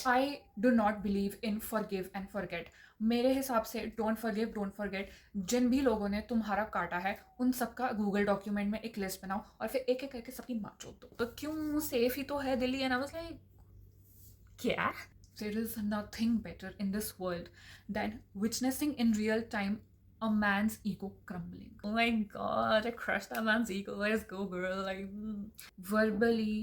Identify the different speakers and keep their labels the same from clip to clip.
Speaker 1: I do not believe in forgive and forget. मेरे हिसाब से डोंट फॉरगिव डोंट फॉरगेट। जिन भी लोगों ने तुम्हारा काटा है उन सबका गूगल डॉक्यूमेंट में एक लिस्ट बनाओ और फिर एक एक करके सबकी मार चोद दो। तो क्यों, सेफ ही तो है Delhi. And I was like, क्या? There is nothing better in this world than witnessing in real time a man's ego crumbling. Oh my god, I crushed that man's ego. Let's go, girl. Like, verbally,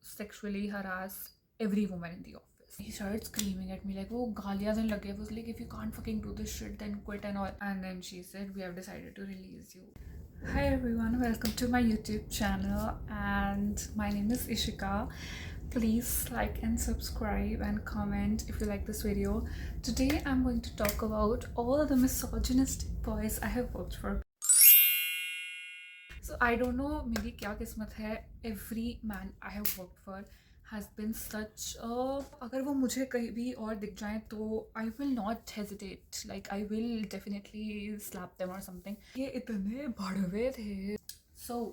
Speaker 1: sexually harass every woman in the office. He started screaming at me like, oh, gaaliyan देने लग गया. Was like, if you can't fucking do this shit, then quit and all. And then she said, we have decided to release you. Hi everyone, welcome to my YouTube channel, and my name is Ishika. Please like and subscribe and comment if you like this video. Today I'm going to talk about all the misogynistic boys I have worked for. So I don't know, मेरी क्या किस्मत है. Every man I have worked for has been such a, अगर वो मुझे कहीं भी और दिख जाए तो I will not hesitate, like I will definitely slap them or something. ये इतने भड़वे थे. So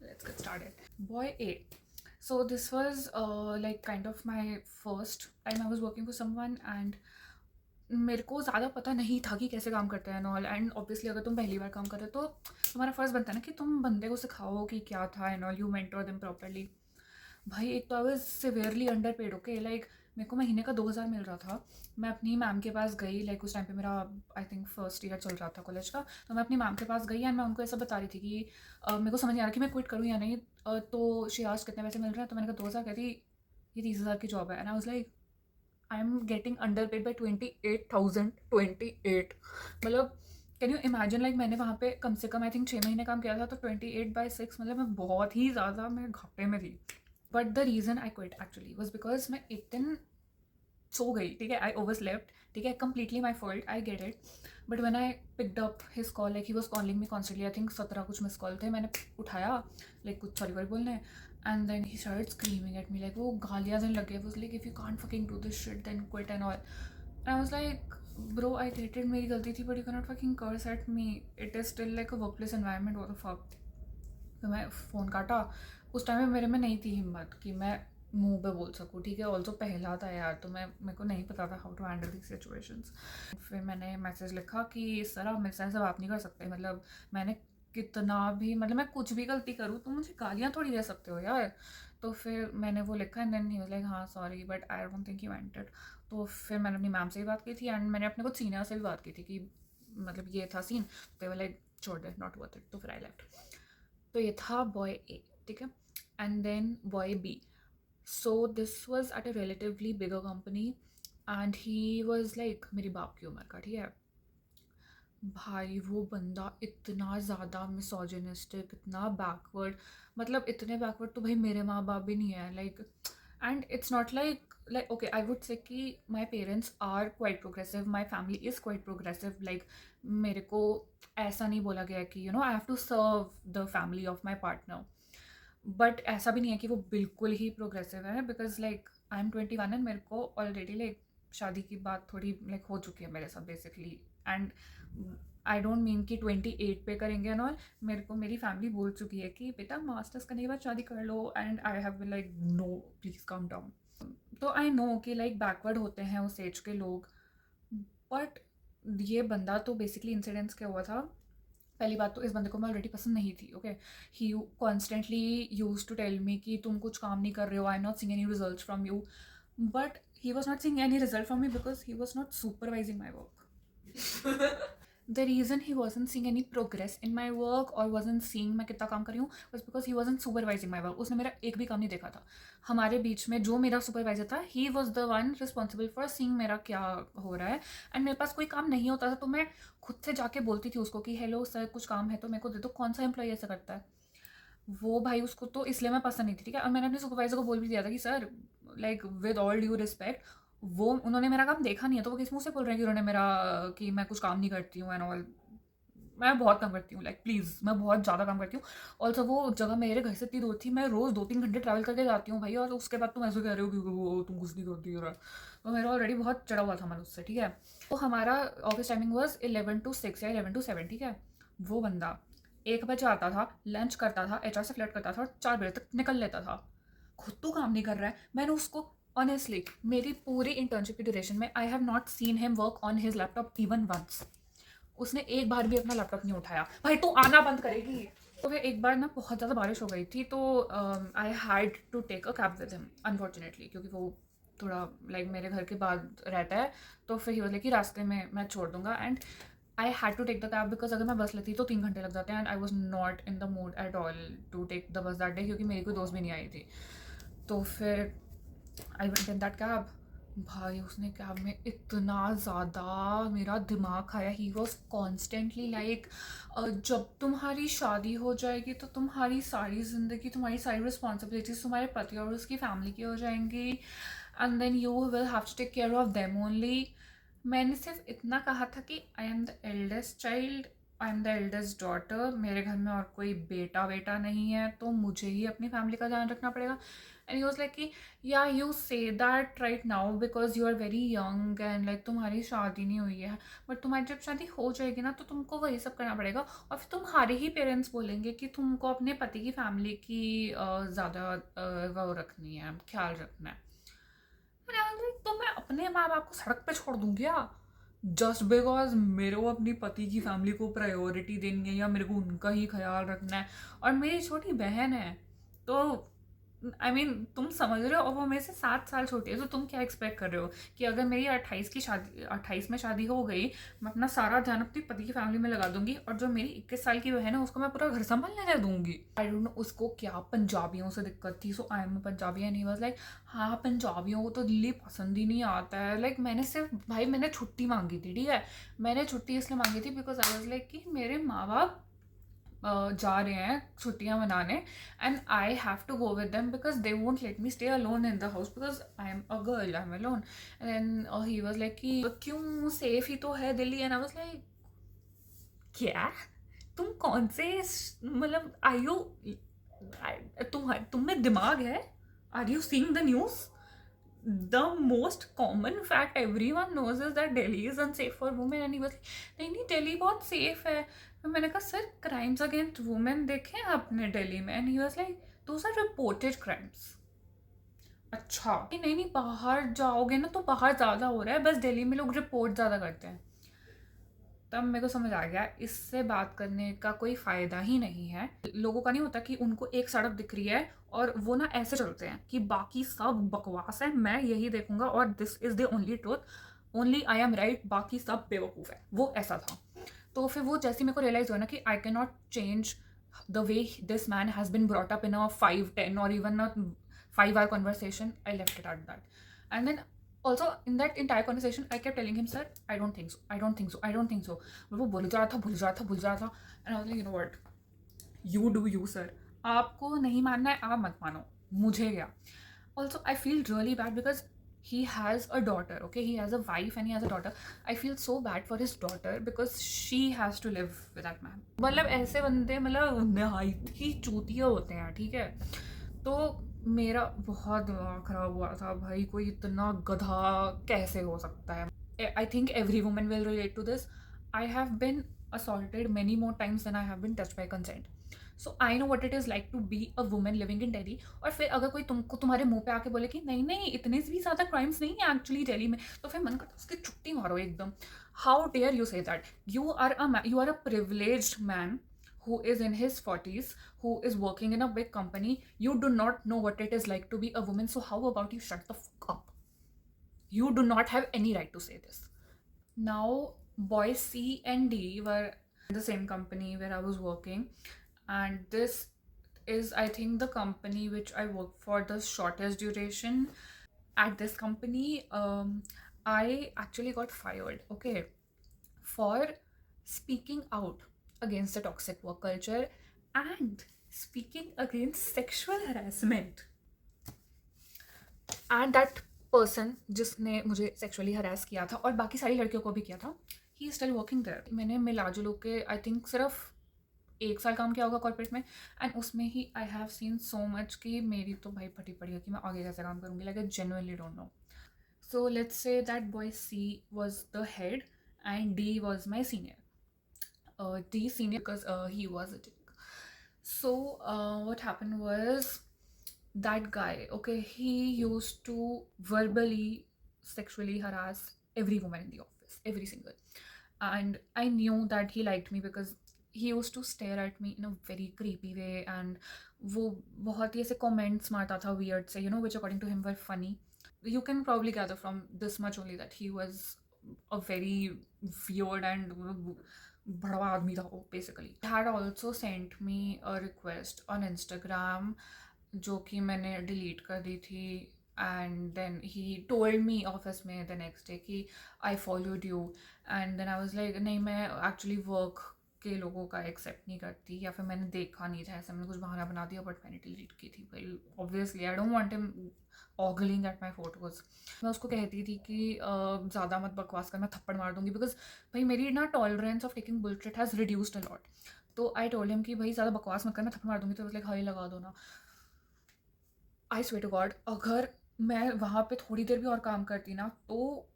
Speaker 1: let's get started. Boy A. So this was like kind of my first time I was working for someone, and मेरे को ज़्यादा पता नहीं था कि कैसे काम करते हैं एंड ऑल. एंड ऑब्वियसली अगर तुम पहली बार काम कर रहे हो तो तुम्हारा फ़र्ज़ बनता है ना कि तुम बंदे को सिखाओ कि क्या था and all, you mentor them properly. भाई एक तो I was severely under paid. Okay, like मेरे को महीने का 2000 मिल रहा था. मैं अपनी मैम के पास गई, लाइक उस टाइम पे मेरा आई थिंक फर्स्ट ईयर चल रहा था कॉलेज का. तो मैं अपनी मैम के पास गई एंड मैं उनको ऐसा बता रही थी कि मेरे को समझ नहीं आ रहा कि मैं क्विट करूँ या नहीं. तो शी आस्क्ड कितने पैसे मिल रहे हैं, तो मैंने कहा 2000. कहती ये 30,000 की जॉब है. And I was like, I am getting under paid by 28,000. 28, मतलब कैन यू इमेजिन. लाइक मैंने वहाँ पे कम से कम आई थिंक 6 महीने काम किया था, तो 28/6 मतलब मैं बहुत ही ज़्यादा मैं घाटे में थी. But the reason I quit actually was because मैं एक दिन सो गई. ठीक है, आई ओवर स्लेप्ट. ठीक है, completely my fault, I get it. But when I picked up his call, like he was calling me constantly. I think 17 कुछ miss call थे. मैंने उठाया लाइक कुछ सॉरी वॉरी बोलने, and then he started screaming at me like, वो गालियाँ देने लग गए. Was like, if you can't fucking do this shit then quit and all. And I was like, bro I get it, मेरी गलती थी, but you can not fucking curse at me. It is still like a workplace environment. What the fuck. तो मैं phone काटा. उस time में मेरे में नहीं थी हिम्मत कि मैं मुंह पे बोल सकूँ. ठीक है, ऑल्सो पहला था यार, तो मेरे को नहीं पता था how to handle this situations. फिर मैंने मैसेज लिखा कि सर आप मेरे साथ ऐसे बात नहीं कर सकते. मतलब मैंने कितना भी, मतलब मैं कुछ भी गलती करूँ तो मुझे गालियाँ थोड़ी दे सकते हो यार. तो फिर मैंने वो लिखा and then he was like, हाँ sorry but I don't think you want it. तो फिर मैंने अपनी मैम से भी बात की थी एंड मैंने अपने कुछ सीनियर से भी बात की थी कि मतलब ये था सीन. तो वो लाइक छोड़ दे, नॉट वर्थ इट. तो फिर आई लेफ्ट. तो ये था बॉय ए. ठीक है, and then boy B. So this was at a relatively bigger company and he was like मेरी बाप की उम्र का. ठीक है भाई, वो बंदा इतना ज़्यादा मिसोजिनिस्टिक, इतना बैकवर्ड. मतलब इतने बैकवर्ड तो भाई मेरे माँ बाप भी नहीं है. Like and it's not like okay, I would say कि my parents are quite progressive, my family is quite progressive. Like मेरे को ऐसा नहीं बोला गया कि you know I have to serve the family of my partner. But ऐसा भी नहीं है कि वो बिल्कुल ही प्रोग्रेसिव है, because like I am 21 and मेरे को ऑलरेडी लाइक शादी की बात थोड़ी लाइक हो चुकी है मेरे साथ basically. And I don't mean कि 28 पे करेंगे एंड ऑल. मेरे को मेरी फैमिली बोल चुकी है कि बेटा मास्टर्स करने के बाद शादी कर लो. And I have been like, no please calm down. तो आई नो कि लाइक बैकवर्ड होते हैं उस एज के लोग. बट ये बंदा तो बेसिकली इंसिडेंट्स क्या हुआ था. पहली बात तो इस बंदे को मैं ऑलरेडी पसंद नहीं थी. Okay, he constantly use to tell me कि तुम कुछ काम नहीं कर रहे हो, I am not seeing any result from you. But he was not seeing any result from me because he was not supervising my work. The reason he wasn't seeing any progress in my work or wasn't seeing मैं कितना काम कर रही हूँ was because he wasn't supervising my work. उसने मेरा एक भी काम नहीं देखा था. हमारे बीच में जो मेरा सुपरवाइजर था, he was the one responsible for seeing मेरा क्या हो रहा है. एंड मेरे पास कोई काम नहीं होता था तो मैं खुद से जाके बोलती थी उसको कि हेलो सर कुछ काम है तो मेरे को दे दो. कौन सा एम्प्लॉय ऐसा करता है. वो भाई उसको तो इसलिए मैं पसंद नहीं थी. ठीक है, और मैंने अपने सुपरवाइजर को बोल भी दिया था कि sir like with all due respect, वो उन्होंने मेरा काम देखा नहीं है तो वो किस मुँह से बोल रहे हैं कि उन्होंने मेरा कि मैं कुछ काम नहीं करती हूँ एंड ऑल. मैं बहुत काम करती हूँ, लाइक प्लीज़ मैं बहुत ज़्यादा काम करती हूँ. ऑल्सो वो जगह मेरे घर से इतनी दूर थी, मैं रोज़ 2-3 घंटे ट्रैवल करके जाती हूँ भाई. और उसके बाद तुम ऐसे कह रहे हो कि वो तुम कुछ नहीं करती हो रहा. तो मेरा ऑलरेडी बहुत चढ़ा हुआ था मन उससे. ठीक है, तो हमारा ऑफिस टाइमिंग वॉज 11 to 6 या 11 to 7. ठीक है, वो बंदा 1 बजे आता था, लंच करता था, एचआर से फ्लर्ट करता था और 4 बजे तक निकल लेता था. खुद तो काम नहीं कर रहा है. मैंने उसको ऑनेस्टली मेरी पूरी इंटर्नशिप की ड्यूरेशन में I have not seen him work on his laptop even once. उसने एक बार भी अपना लैपटॉप नहीं उठाया. भाई तू आना बंद करेगी. तो फिर एक बार ना बहुत ज़्यादा बारिश हो गई थी, तो I had to take a cab with him unfortunately, क्योंकि वो थोड़ा लाइक मेरे घर के बाद रहता है. तो फिर ही वाज लाइक कि रास्ते में मैं छोड़ दूंगा. And I had to take the cab because अगर मैं बस लेती तो 3 घंटे लग जाते हैं. And I was not in the mood at all to take the bus that day, क्योंकि मेरी कोई दोस्त भी नहीं आई थी. तो फिर I went in that cab. भाई उसने कैब में इतना ज़्यादा मेरा दिमाग खाया. ही वॉज कॉन्स्टेंटली लाइक, जब तुम्हारी शादी हो जाएगी तो तुम्हारी सारी ज़िंदगी, तुम्हारी सारी रिस्पॉन्सिबिलिटीज़ तुम्हारे पति और उसकी फैमिली की हो जाएंगी. And then you will have to take care of them only. मैंने सिर्फ इतना कहा था कि I am the eldest child, I am the eldest daughter. मेरे घर में और कोई बेटा बेटा नहीं है, तो मुझे ही अपनी फैमिली का ध्यान रखना पड़ेगा. एंड ही वाज लाइक कि या you say that right now because you are very young and like तुम्हारी शादी नहीं हुई है, बट तुम्हारी जब शादी हो जाएगी ना तो तुमको वही सब करना पड़ेगा. और फिर तुम्हारे ही पेरेंट्स बोलेंगे कि तुमको अपने पति की फैमिली की ज़्यादा वो रखनी है, ख्याल रखना है. तो मैं अपने माँ बाप को सड़क पे छोड़ दूँ क्या, जस्ट बिकॉज मेरे को अपनी पति की फैमिली को प्रायोरिटी देनी है या मेरे को उनका ही ख्याल रखना है. और मेरी छोटी बहन है, तो आई मीन तुम समझ रहे हो, और वो मेरे से 7 साल छोटी है. तो तुम क्या एक्सपेक्ट कर रहे हो कि अगर मेरी 28 में शादी हो गई, मैं अपना सारा ध्यान अपनी पति की फैमिली में लगा दूंगी, और जो मेरी 21 साल की बहन है उसको मैं पूरा घर संभालने दे दूंगी. आई डोंट नो उसको क्या पंजाबियों से दिक्कत थी. So I am Punjabi and he was like हाँ पंजाबियों को तो दिल्ली पसंद ही नहीं आता है. लाइक मैंने सिर्फ भाई मैंने छुट्टी मांगी थी, ठीक है. मैंने छुट्टी इसलिए मांगी थी बिकॉज आई वाज लाइक कि मेरे माँ बाप जा रहे हैं छुट्टियां मनाने, and I have to go with them because they won't let me stay alone in the house because I am a girl, I am alone. And he was like कि क्यों, सेफ ही तो है Delhi. And I was like क्या, तुम कौन से मतलब आई यू, तुम में दिमाग है, are you seeing the news. The most common fact everyone knows is that Delhi is unsafe for women. And he was like, नहीं दिल्ली बहुत सेफ है. तो मैंने कहा सर क्राइम्स अगेंस्ट वुमेन देखे हैं आपने दिल्ली में. And he was like those are reported crimes. अच्छा कि नहीं नहीं बाहर जाओगे ना तो बाहर ज़्यादा हो रहा है, बस दिल्ली में लोग रिपोर्ट ज़्यादा करते हैं. तब मेरे को समझ आ गया इससे बात करने का कोई फ़ायदा ही नहीं है. लोगों का नहीं होता कि उनको एक सड़क दिख रही है और वो ना ऐसे चलते हैं कि बाकी सब बकवास है, मैं यही देखूंगा और this is the only truth, only I am right, बाकी सब बेवकूफ़ है. वो ऐसा था. तो फिर वो जैसे मेरे को रियलाइज़ हुआ ना कि I can not change the way this man has been brought up in a 5-10 और even a 5 hour conversation, I left it at that. And then also in that entire conversation I kept telling him, sir, I don't think so, I don't think so, I don't think so. but वो बोल जा रहा था. And I was like, you know what, you do you sir, आपको नहीं मानना है आप मत मानो, मुझे क्या. Also I feel really bad because he has a daughter, okay, he has a wife and he has a daughter. I feel so bad for his daughter because she has to live with that man. मतलब ऐसे बंदे मतलब नहायत ही चूतिया होते हैं, ठीक है. तो मेरा बहुत दिमाग ख़राब हुआ था भाई, कोई इतना गधा कैसे हो सकता है. I think every woman will relate to this. I have been assaulted many more times than I have been touched by consent. So I know what it is like to be a woman living in Delhi. और फिर अगर कोई तुमको तुम्हारे मुंह पे आके बोले कि नहीं नहीं इतने भी ज़्यादा क्राइम्स नहीं है एक्चुअली दिल्ली में, तो फिर मन करता है उसकी छुट्टी मारो एकदम. How dare you say that, you are a privileged man who is in his 40s, who is working in a big company. You do not know what it is like to be a woman, so how about you shut the fuck up? You do not have any right to say this. Now boys C and D were in the same company where I was working, and this is I think the company which I worked for the shortest duration. At this company I actually got fired, okay, for speaking out against the toxic work culture and speaking against sexual harassment. And that person जिसने मुझे sexually harass किया था और बाकी सारी लड़कियों को भी किया था, he is still working there. मैंने मिलाजुलो के आई थिंक सिर्फ 1 साल काम किया होगा कॉर्पोरेट में, एंड उसमें ही I have seen so much कि मेरी तो भाई फटी पड़ी है कि मैं आगे कैसे काम करूँगी. Like I genuinely don't know. So let's say that boy C was the head and D was my senior. D senior because he was a dick. So what happened was that guy, okay, he used to verbally sexually harass every woman in the office, every single. And I knew that he liked me because he used to stare at me in a very creepy way, and वो बहुत ही ऐसे comments मारता था weird से, you know, which according to him were funny. You can probably gather from this much only that he was a very weird and बड़ा आदमी था वो basically. He had also sent me a request on Instagram जो कि मैंने delete कर दी थी, and then he told me office में द नेक्स्ट डे कि I followed you, and then I was like नहीं, मैं एक्चुअली वर्क के लोगों का एक्सेप्ट नहीं करती, या फिर मैंने देखा नहीं था, ऐसा मैंने कुछ बहाना बना दिया, बट मैंने डिलीट की थी। Well obviously I don't want him ogling at my photos. मैं उसको कहती थी कि ज़्यादा मत बकवास कर, मैं थप्पड़ मार दूंगी, बिकॉज भाई मेरी ना tolerance of taking bullshit has reduced a lot. तो आई टोल्ड हिम कि भाई ज़्यादा बकवास मत कर, मैं थप्पड़ मार दूंगी। तो लाइक हाँ ही लगा दो ना। आई स्वेयर टू गॉड, अगर मैं वहाँ पे थोड़ी देर भी और काम करती ना तो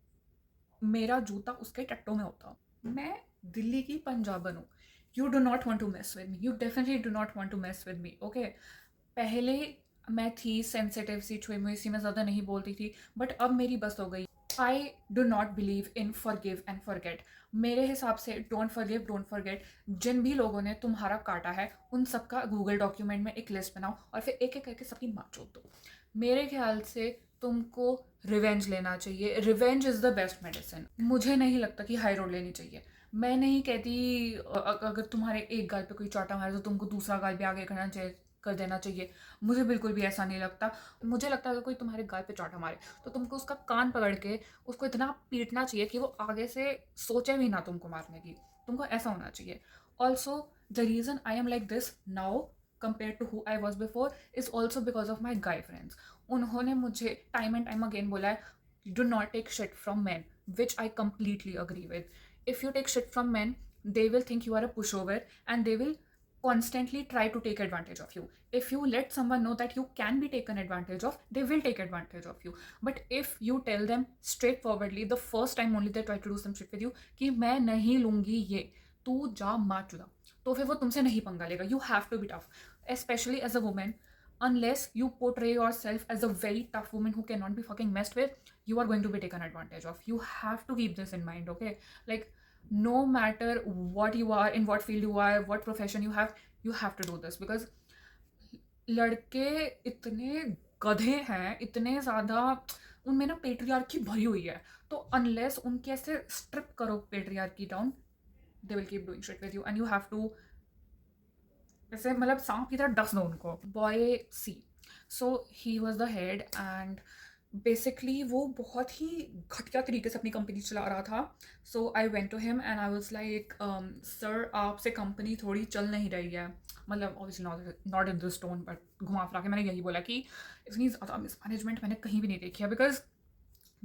Speaker 1: मेरा जूता उसके टट्टों में होता। मैं दिल्ली की पंजाबन हूँ। You do not want to mess with me, you definitely do not want to mess with me, okay. पहले मैं थी सेंसिटिव सी, छुई मुई सी, मैं ज़्यादा नहीं बोलती थी, बट अब मेरी बस हो गई। I do not believe in forgive and forget. मेरे हिसाब से डोंट फॉरगिव, डोंट फॉरगेट। जिन भी लोगों ने तुम्हारा काटा है उन सबका गूगल डॉक्यूमेंट में एक लिस्ट बनाओ और फिर एक एक करके सबकी मार चोद दो। मेरे ख्याल से तुमको रिवेंज लेना चाहिए। Revenge is the best medicine. मुझे नहीं लगता कि हाई रोड लेनी चाहिए। मैं नहीं कहती अगर तुम्हारे एक गाल पे कोई चोटा मारे तो तुमको दूसरा गाल भी आगे करना चाहिए, कर देना चाहिए। मुझे बिल्कुल भी ऐसा नहीं लगता। मुझे लगता है अगर कोई तुम्हारे गाल पे चोटा मारे तो तुमको उसका कान पकड़ के उसको इतना पीटना चाहिए कि वो आगे से सोचे भी ना तुमको मारने की। तुमको ऐसा होना चाहिए। Also the reason I am like this now compared to who I was before is also because of my guy friends. उन्होंने मुझे टाइम एंड टाइम अगेन बोला है do not take shit from men, which I completely agree with. If you take shit from men, they will think you are a pushover and they will constantly try to take advantage of you. If you let someone know that you can be taken advantage of, they will take advantage of you. But if you tell them straightforwardly the first time only they try to do some shit with you कि मैं नहीं लूँगी ये, तू जा मार चुदा, तो फिर वो तुमसे नहीं पंगा लेगा। You have to be tough, especially as a woman. Unless you portray yourself as a very tough woman who cannot be fucking messed with, you are going to be taken advantage of. You have to keep this in mind, okay? Like, no matter what you are, in what field you are, what profession you have to do this, because लड़के इतने गधे हैं, इतने ज़्यादा उनमें ना patriarchy भरी हुई है। तो अनलेस उनके ऐसे स्ट्रिप करो patriarchy down, they will keep doing shit with you and you have to ऐसे मतलब सांप की तरह डस दो उनको। Boy C, so he was the head and basically वो बहुत ही घटिया तरीके से अपनी कंपनी चला रहा था। So I went to him and I was like sir आपसे कंपनी थोड़ी चल नहीं रही है, मतलब obviously not in this tone, but घुमा फिरा के मैंने यही बोला कि इतनी ज़्यादा मिसमैनेजमेंट मैंने कहीं भी नहीं देखी है। बिकॉज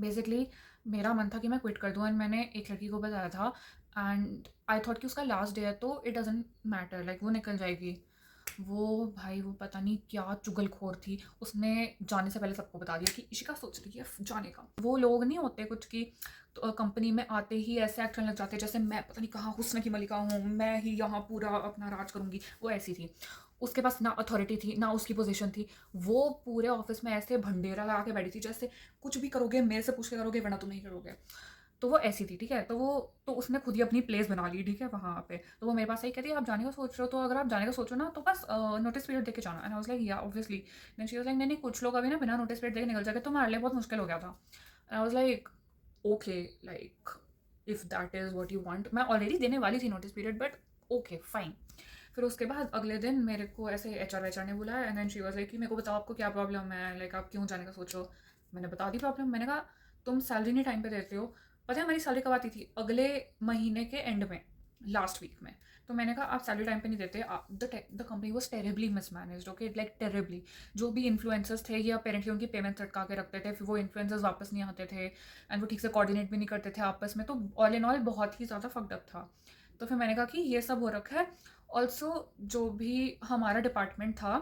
Speaker 1: बेसिकली मेरा मन था कि मैं क्विट कर दूँ एंड मैंने एक लड़की को बताया था एंड आई थॉट कि उसका लास्ट डे है तो इट डजेंट मैटर, लाइक वो निकल जाएगी। वो भाई वो पता नहीं क्या चुगलखोर थी, उसने जाने से पहले सबको बता दिया कि इशिका सोच रही है जाने का। वो लोग नहीं होते कुछ कि तो कंपनी में आते ही ऐसे एक्ट करने लग जाते जैसे मैं पता नहीं कहाँ हुस्न की मलिका हूँ, मैं ही यहाँ पूरा अपना राज करूँगी। वो ऐसी थी, उसके पास ना अथॉरिटी थी ना उसकी पोजीशन थी। वो पूरे ऑफिस में ऐसे भंडेरा लगा के बैठी थी जैसे कुछ भी करोगे मेरे से पूछ के करोगे वरना तुम नहीं करोगे। तो वो ऐसी थी, ठीक है। तो उसने खुद ही अपनी प्लेस बना ली, ठीक है, वहाँ पे। तो वो मेरे पास आई कहती है आप जाने का सोच रहे हो, तो अगर आप जाने का सोचो ना तो बस नोटिस पीरियड देके जाना। And I was like yeah obviously. Then she was like नहीं कुछ लोग अभी ना बिना नोटिस पीरियड देके निकल जाते, तो हमारे लिए बहुत मुश्किल हो गया था। And I was like okay, like if that is what you want. मैं ऑलरेडी देने वाली थी notice period, but okay fine. फिर उसके बाद अगले दिन मेरे को ऐसे एचआर ने बुलाया and then she was like कि मेरे को बताओ आपको क्या प्रॉब्लम है, लाइक आप क्यों जाने का सोचो। मैंने बता दी प्रॉब्लम। मैंने कहा तुम सैलरी नहीं टाइम पे देते हो। पता है हमारी सैलरी कब आती थी? अगले महीने के एंड में, लास्ट वीक में। तो मैंने कहा आप सैलरी टाइम पे नहीं देते। The company was terribly mismanaged, okay, like terribly. जो भी इन्फ्लुएंसर्स थे ये अपेरेंटली उनकी पेमेंट लटका के रखते थे, फिर वो इन्फ्लुएंसर्स वापस नहीं आते थे एंड वो ठीक से कोऑर्डिनेट भी नहीं करते थे आपस में। तो ऑल इन ऑल बहुत ही ज़्यादा फक्ड अप था। तो फिर मैंने कहा कि ये सब हो रखा है। ऑल्सो जो भी हमारा डिपार्टमेंट था,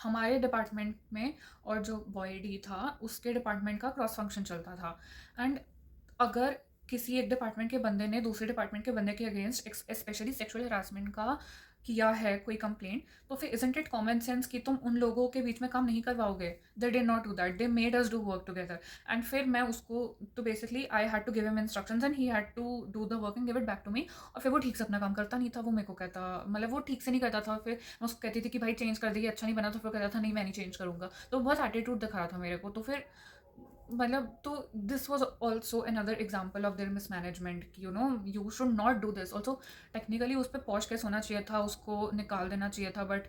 Speaker 1: हमारे डिपार्टमेंट में और जो बॉय डी था उसके डिपार्टमेंट का क्रॉस फंक्शन चलता था। एंड अगर किसी एक डिपार्टमेंट के बंदे ने दूसरे डिपार्टमेंट के बंदे के अगेंस्ट स्पेशली सेक्सुअल हरासमेंट का किया है कोई कंप्लेंट, तो फिर इजंट इट कॉमन सेंस कि तुम उन लोगों के बीच में काम नहीं करवाओगे? They did not do that, they made us do work together. And फिर मैं उसको, तो basically I had to give him instructions and he had to do the work and give it back to me. और फिर वो ठीक से अपना काम करता नहीं था, वो मेरे को कहता, मतलब वो ठीक से नहीं करता था। फिर मैं उसको कहती थी कि भाई चेंज कर दिए, अच्छा नहीं बना, तो फिर कहता था नहीं मैं नहीं चेंज करूँगा। तो बहुत एटीट्यूड दिखा रहा था मेरे को। तो फिर मतलब, तो this was also another example of their mismanagement कि you should not do this. Also technically उस पर पॉश केस होना चाहिए था, उसको निकाल देना चाहिए था, बट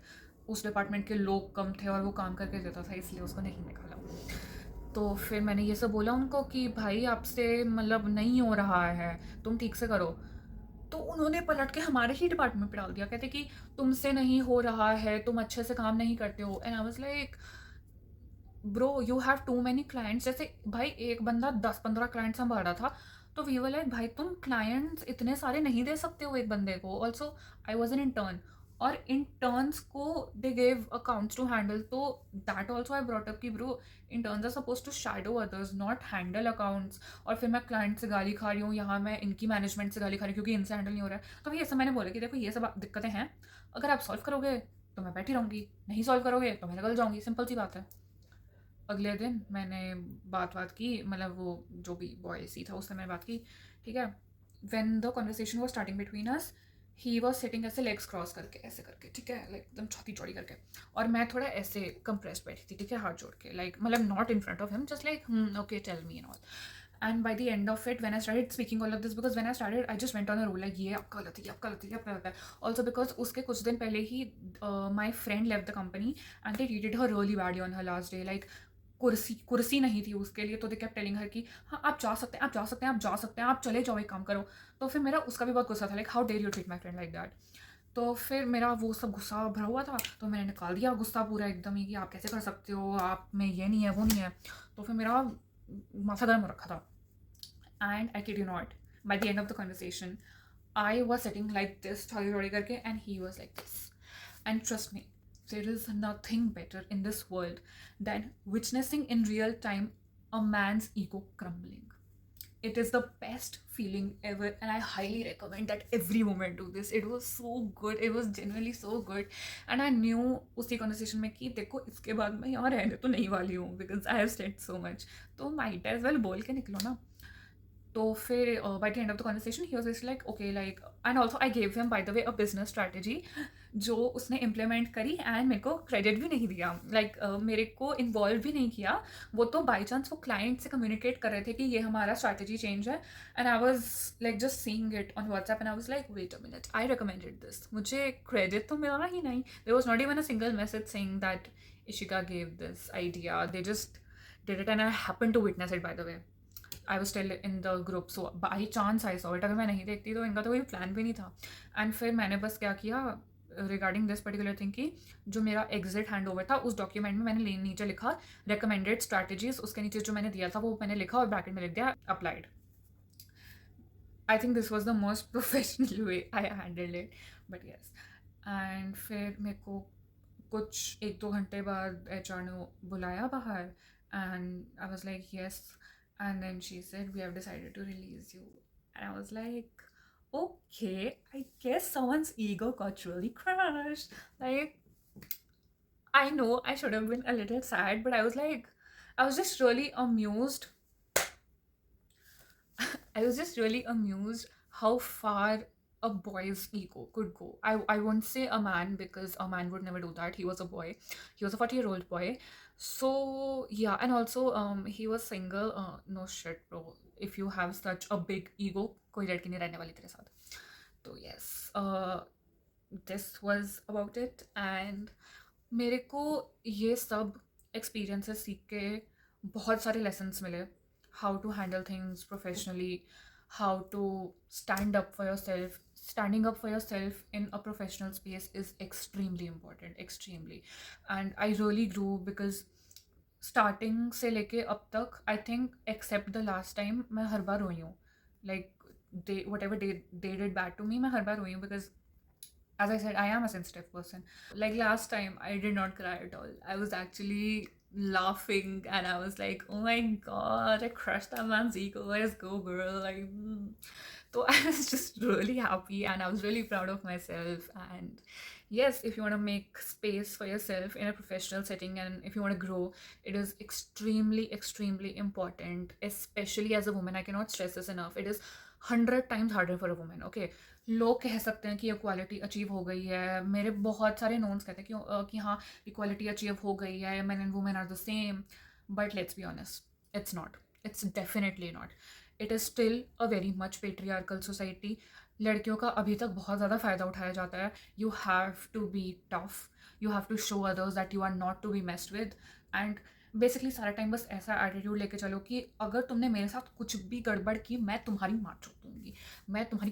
Speaker 1: उस डिपार्टमेंट के लोग कम थे और वो काम करके देता था, इसलिए उसको नहीं निकाला। तो फिर मैंने ये सब बोला उनको कि भाई आपसे मतलब नहीं हो रहा है, तुम ठीक से करो। तो उन्होंने पलट के हमारे ही डिपार्टमेंट पे डाल दिया, कहते कि तुमसे नहीं हो रहा है, तुम अच्छे से काम नहीं करते हो। And I was like bro you have too many clients. जैसे भाई एक बंदा 10-15 क्लाइंट संभाल रहा था, तो वी वर लाइक भाई तुम क्लाइंट्स इतने सारे नहीं दे सकते हो एक बंदे को। Also I was an intern, और इंटर्न्स को they gave accounts to handle, तो that also I brought up कि bro interns are suppose to shadow others, not handle accounts. और फिर मैं क्लाइंट से गाली खा रही हूँ, यहाँ मैं इनकी मैनेजमेंट से गाली खा रही हूँ क्योंकि इनसे हैंडल नहीं हो रहा है। तो भाई ऐसा मैंने बोला कि देखो ये सब दिक्कतें हैं, अगर आप सॉल्व करोगे तो मैं बैठी रहूँगी, नहीं सॉल्व करोगे तो मैं निकल जाऊँगी, सिंपल सी बात है। अगले दिन मैंने बात की, मतलब वो जो भी बॉय सी था उससे मैंने बात की, ठीक है। When the conversation was starting between us, he was sitting ऐसे लेग्स क्रॉस करके, ऐसे करके, ठीक है, लाइक एकदम छाती चौड़ी करके, और मैं थोड़ा ऐसे कंप्रेस बैठी थी, ठीक है, हाथ जोड़ के, लाइक मतलब not in front of him, just like okay tell me and all. And by the end of it, when I started speaking all of this, because when I started I just went on a roll like ये आपका गलत है, ये आपका गलत है, ये आपका गलत है। ऑल्सो बिकॉज उसके कुछ दिन पहले ही my friend left the company and they treated her really badly on her last day, like कुर्सी नहीं थी उसके लिए, तो दे केप्ट टेलिंग हर कि हाँ आप जा सकते हैं, आप जा सकते हैं, आप जा सकते हैं, आप चले जाओ, एक काम करो। तो फिर मेरा उसका भी बहुत गुस्सा था, like how dare you treat my friend like that. तो फिर मेरा वो सब गुस्सा भरा हुआ था, तो मैंने निकाल दिया गुस्सा पूरा एकदम ही कि आप कैसे कर सकते हो, आप में ये नहीं है वो नहीं है। तो फिर मेरा माथा गर्म हो रखा था। And I kid you not, bye the end of the conversation I was sitting like this छाती चौड़ी करके, and he was like this. And trust me, there is nothing better in this world than witnessing in real time a man's ego crumbling. It is the best feeling ever, and I highly recommend that every woman do this. It was so good. It was genuinely so good. And I knew उसी conversation में कि देखो इसके बाद मैं यहाँ रहने तो नहीं वाली हूँ, because I have said so much. तो might as well बोल के निकलो ना। तो फिर bye the end of the conversation he was like okay, like, and also I gave him by the way a business strategy जो उसने implement करी, एंड मेरे को क्रेडिट भी नहीं दिया, लाइक मेरे को इन्वॉल्व भी नहीं किया। वो तो बाई चांस वो क्लाइंट से कम्युनिकेट कर रहे थे कि ये हमारा स्ट्रैटेजी चेंज है, and I was like just seeing it on WhatsApp, and I was like wait a minute, I recommended this, मुझे क्रेडिट तो मिला ही नहीं। There was not even a single message saying that Ishika gave this idea, they just did it, and I happen to witness it by the way. I was still in the group, so by chance I saw it, अगर मैं नहीं देखती तो इनका तो कोई plan भी नहीं था। एंड फिर मैंने बस क्या किया रिगार्डिंग दिस पर्टिकुलर थिंग की, जो मेरा एग्जिट हैंड ओवर था उस डॉक्यूमेंट में मैंने नीचे लिखा रिकमेंडेड स्ट्रैटेजीज, उसके नीचे जो मैंने दिया था वो मैंने लिखा और ब्रैकेट में लिख दिया applied. I think this was the most professional way I handled it, but yes. And फिर मेरे को कुछ 1-2 घंटे बाद HR ने बुलाया बाहर, and I was like yes, and then she said we have decided to release you, and I was like okay, I guess someone's ego got really crushed. Like, I know I should have been a little sad, but I was like, I was just really amused. I was just really amused how far a boy's ego could go. I won't say a man, because a man would never do that. He was a boy. He was a 40-year-old boy. So yeah, and also he was single. No shit, bro. If you have such a big ego, कोई लड़की नहीं रहने वाली तेरे साथ. तो yes, this was about it, and मेरे को ये सब experiences सीख के बहुत सारे lessons मिले. How to handle things professionally, how to stand up for yourself. Standing up for yourself in a professional space is extremely important, extremely. And I really grew, because starting से लेके अब तक, I think except the last time, मैं हर बार रोई हूँ. Like, whatever they did bad to me, मैं हर बार रोई हूँ, because as I said, I am a sensitive person. Like last time, I did not cry at all. I was actually laughing, and I was like, oh my god, I crushed that man's ego, let's go girl, like so I was just really happy and I was really proud of myself. And yes, if you want to make space for yourself in a professional setting and if you want to grow, it is extremely important, especially as a woman. I cannot stress this enough. It is 100 times harder for a woman. Okay, लोग कह सकते हैं कि equality achieve हो गई है, मेरे बहुत सारे नोन्स कहते हैं कि हाँ इक्वालिटी अचीव हो गई है, man and women are the same, but let's be honest, it's not, it's definitely not. It is still a very much patriarchal society. लड़कियों का अभी तक बहुत ज़्यादा फ़ायदा उठाया जाता है. You have to be tough, you have to show others that you are not to be messed with. And basically सारा टाइम बस ऐसा एटीट्यूड लेके चलो कि अगर तुमने मेरे साथ कुछ भी गड़बड़ की, मैं तुम्हारी मार चुप दूंगी, मैं तुम्हारी